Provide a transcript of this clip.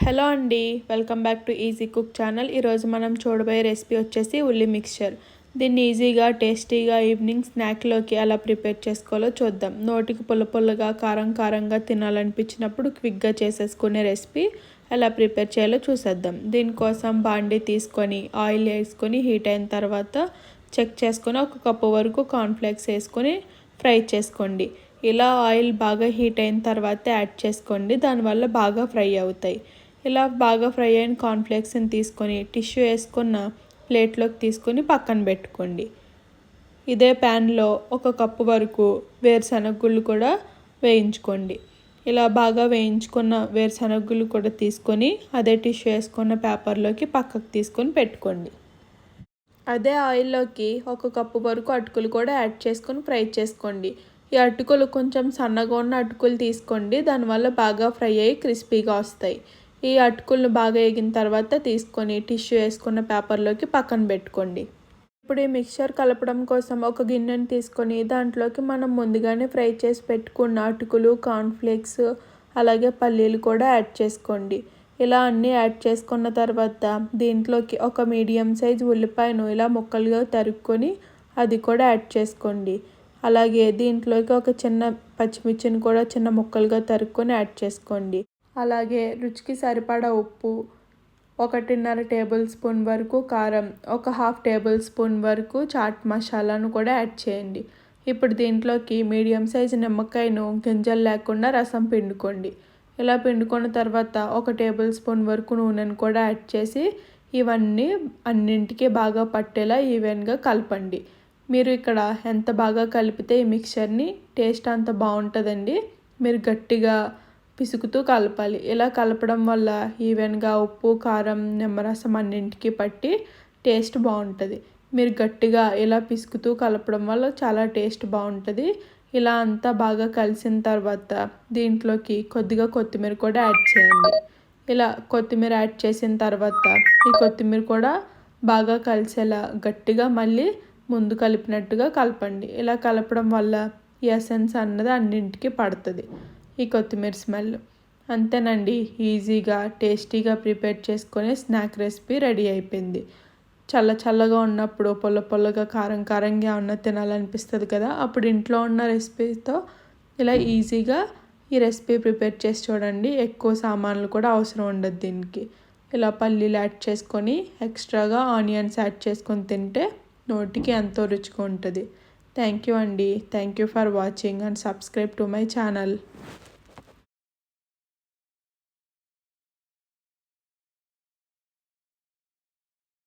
Hello అండి, welcome back to easy cook channel. ఈరోజు మనం చూడబోయే రెసిపీ వచ్చేసి ఉల్లి మిక్చర్. దీన్ని ఈజీగా టేస్టీగా ఈవినింగ్ స్నాక్లోకి ఎలా ప్రిపేర్ చేసుకోవాలో చూద్దాం. నోటికి పుల్ల పుల్లగా కారం కారంగా తినాలనిపించినప్పుడు క్విక్గా చేసేసుకునే రెసిపీ ఎలా ప్రిపేర్ చేయాలో చూసేద్దాం. దీనికోసం బాండీ తీసుకొని ఆయిల్ వేసుకొని హీట్ అయిన తర్వాత చెక్ చేసుకొని 1 కప్పు వరకు కార్న్ఫ్లేక్స్ వేసుకొని ఫ్రై చేసుకోండి. ఇలా ఆయిల్ బాగా హీట్ అయిన తర్వాత యాడ్ చేసుకోండి, దానివల్ల బాగా ఫ్రై అవుతాయి. ఇలా బాగా ఫ్రై అయిన కార్న్ఫ్లేక్స్ని తీసుకొని టిష్యూ వేసుకున్న ప్లేట్లోకి తీసుకొని పక్కన పెట్టుకోండి. ఇదే ప్యాన్లో 1 కప్పు వరకు వేరుశనగ గుళ్ళు కూడా వేయించుకోండి. ఇలా బాగా వేయించుకున్న వేరుశనగ గుళ్ళు కూడా తీసుకొని అదే టిష్యూ వేసుకున్న పేపర్లోకి పక్కకు తీసుకొని పెట్టుకోండి. అదే ఆయిల్లోకి 1 కప్పు వరకు అటుకులు కూడా యాడ్ చేసుకొని ఫ్రై చేసుకోండి. ఈ అటుకులు కొంచెం సన్నగా ఉన్న అటుకులు తీసుకోండి, దానివల్ల బాగా ఫ్రై అయ్యి క్రిస్పీగా వస్తాయి. ఈ అటుకులను బాగా వేగిన తర్వాత తీసుకొని టిష్యూ వేసుకున్న పేపర్లోకి పక్కన పెట్టుకోండి. ఇప్పుడు ఈ మిక్చర్ కలపడం కోసం ఒక గిన్నెని తీసుకొని దాంట్లోకి మనం ముందుగానే ఫ్రై చేసి పెట్టుకున్న అటుకులు, కార్న్ఫ్లేక్స్, అలాగే పల్లీలు కూడా యాడ్ చేసుకోండి. ఇలా అన్నీ యాడ్ చేసుకున్న తర్వాత దీంట్లోకి ఒక మీడియం సైజ్ ఉల్లిపాయను ఇలా ముక్కలుగా తరుక్కొని అది కూడా యాడ్ చేసుకోండి. అలాగే దీంట్లోకి ఒక చిన్న పచ్చిమిర్చిని కూడా చిన్న ముక్కలుగా తరుక్కొని యాడ్ చేసుకోండి. అలాగే రుచికి సరిపడా ఉప్పు, 1.5 టేబుల్ స్పూన్ వరకు కారం, 1/2 టేబుల్ స్పూన్ వరకు చాట్ మసాలాను కూడా యాడ్ చేయండి. ఇప్పుడు దీంట్లోకి మీడియం సైజు నిమ్మకాయను గింజలు లేకుండా రసం పిండుకోండి. ఇలా పిండుకున్న తర్వాత 1 టేబుల్ స్పూన్ వరకు నూనెను కూడా యాడ్ చేసి ఇవన్నీ అన్నింటికీ బాగా పట్టేలా ఈవెన్గా కలపండి. మీరు ఇక్కడ ఎంత బాగా కలిపితే ఈ మిక్చర్ని టేస్ట్ అంత బాగుంటుందండి. మీరు గట్టిగా పిసుకుతూ కలపాలి. ఇలా కలపడం వల్ల ఈవెన్గా ఉప్పు, కారం, నిమ్మరసం అన్నింటికి పట్టి టేస్ట్ బాగుంటుంది. మీరు గట్టిగా ఇలా పిసుకుతూ కలపడం వల్ల చాలా టేస్ట్ బాగుంటుంది. ఇలా అంతా బాగా కలిసిన తర్వాత దీంట్లోకి కొద్దిగా కొత్తిమీర కూడా యాడ్ చేయండి. ఇలా కొత్తిమీర యాడ్ చేసిన తర్వాత ఈ కొత్తిమీర కూడా బాగా కలిసేలా గట్టిగా మళ్ళీ ముందు కలిపినట్టుగా కలపండి. ఇలా కలపడం వల్ల ఈ ఎసెన్స్ అన్నది అన్నింటికి పడుతుంది, ఈ కొత్తిమీర స్మెల్. అంతేనండి, ఈజీగా టేస్టీగా ప్రిపేర్ చేసుకునే స్నాక్ రెసిపీ రెడీ అయిపోయింది. చల్లగా ఉన్నప్పుడు పొల్ల పొల్లగా కారం కారంగా ఉన్న తినాలనిపిస్తుంది కదా, అప్పుడు ఇంట్లో ఉన్న రెసిపీతో ఇలా ఈజీగా ఈ రెసిపీ ప్రిపేర్ చేసి చూడండి. ఎక్కువ సామాన్లు కూడా అవసరం ఉండదు దీనికి. ఇలా పల్లీలు యాడ్ చేసుకొని ఎక్స్ట్రాగా ఆనియన్స్ యాడ్ చేసుకొని తింటే నోటికి ఎంతో రుచిగా ఉంటుంది. థ్యాంక్ యూ అండి. Thank you for watching and subscribe to my channel.